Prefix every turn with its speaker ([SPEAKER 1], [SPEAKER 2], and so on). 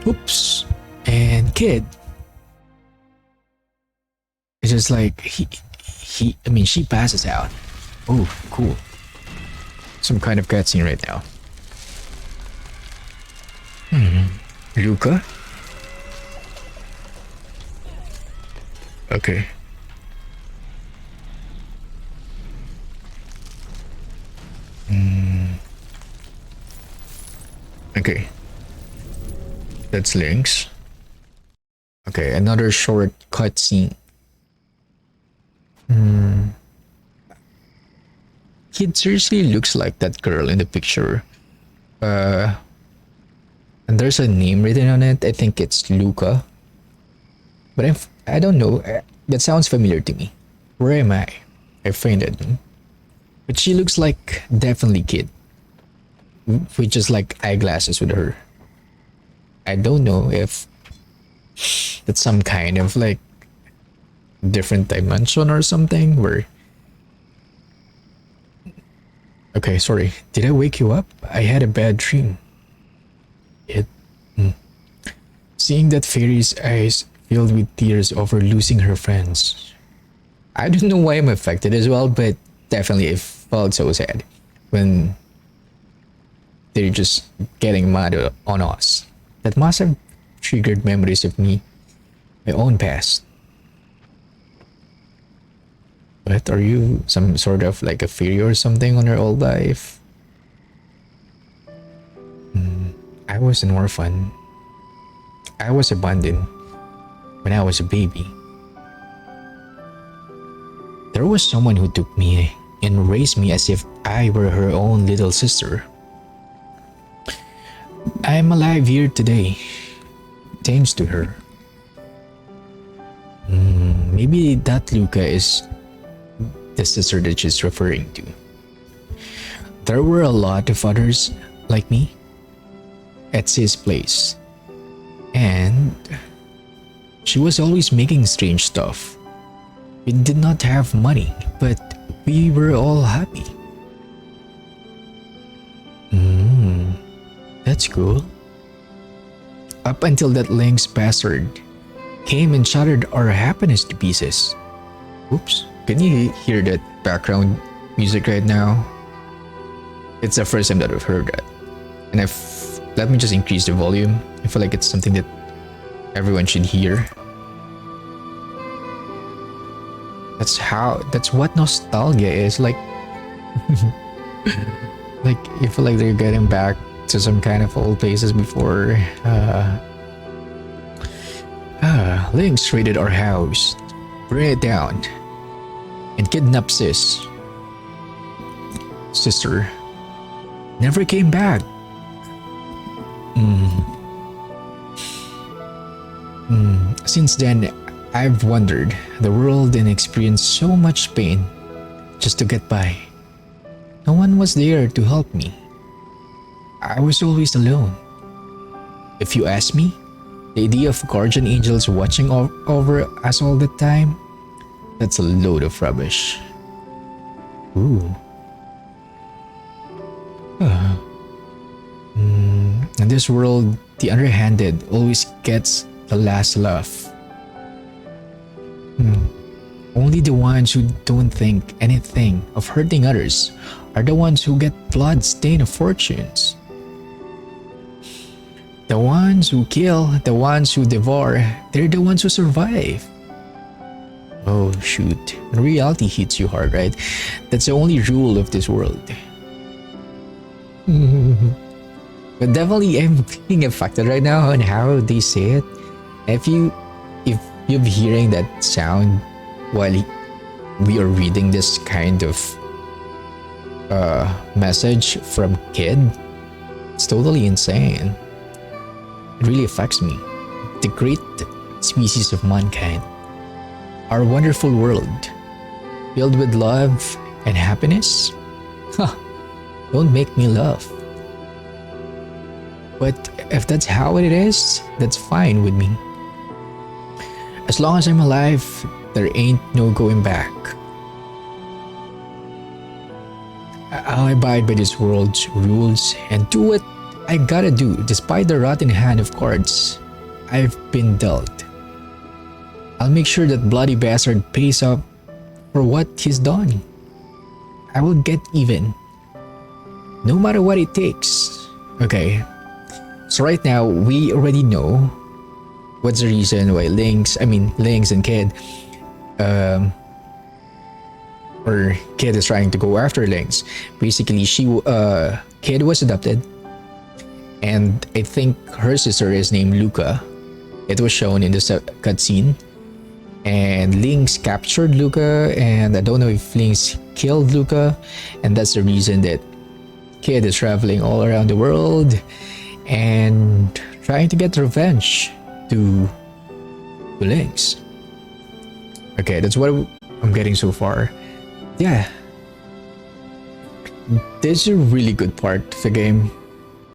[SPEAKER 1] Oops. And kid. It's just like she passes out. Oh, cool. Some kind of cutscene right now. Luca? Okay. Okay. That's links. Okay, another short cutscene. Kid seriously looks like that girl in the picture. And there's a name written on it. I think it's Luca. But I don't know. That sounds familiar to me. Where am I? I fainted. But she looks like definitely Kid. With just like eyeglasses with her. I don't know if that's some kind of like different dimension or something where. Okay, sorry. Did I wake you up? I had a bad dream. It. Seeing that fairy's eyes filled with tears over losing her friends. I don't know why I'm affected as well, but definitely it felt so sad when they're just getting mad on us. That must have triggered memories of me, my own past. But are you some sort of like a fairy or something on your old life? I was an orphan. I was abandoned when I was a baby. There was someone who took me and raised me as if I were her own little sister. I'm alive here today, thanks to her. Maybe that Luca is the sister that she's referring to. There were a lot of others like me at Sis' place. And she was always making strange stuff. We did not have money, but we were all happy. That's cool. Up until that Link's bastard came and shattered our happiness to pieces. Oops, can you hear that background music right now? It's the first time that I've heard that. And let me just increase the volume. I feel like it's something that everyone should hear. That's what nostalgia is like. Like you feel like they're getting back to some kind of old places before. Lynx raided our house, burned it down, and kidnapped sister. Never came back. Since then, I've wandered the world and experienced so much pain just to get by. No one was there to help me. I was always alone. If you ask me, the idea of guardian angels watching over us all the time, that's a load of rubbish. Ooh. In this world, the underhanded always gets the last laugh. Only the ones who don't think anything of hurting others are the ones who get blood-stained fortunes. The ones who kill, the ones who devour, they're the ones who survive. Oh shoot, when reality hits you hard, right? That's the only rule of this world. But definitely I'm being affected right now on how they say it. If you're hearing that sound while we are reading this kind of message from Kid, it's totally insane. It really affects me. The great species of mankind. Our wonderful world, filled with love and happiness. Don't make me laugh. But if that's how it is, that's fine with me. As long as I'm alive, there ain't no going back. I'll abide by this world's rules and do what I gotta do despite the rotten hand of cards I've been dealt. I'll make sure that bloody bastard pays up for what he's done. I will get even. No matter what it takes. Okay. So right now, we already know what's the reason why Lynx and Kid, or Kid is trying to go after Lynx. Basically, Kid was adopted, and I think her sister is named Luca. It was shown in the cutscene. And Lynx captured Luca, and I don't know if Lynx killed Luca, and that's the reason that Kid is traveling all around the world and trying to get revenge to Lynx. Okay, that's what I'm getting so far. Yeah, this is a really good part of the game.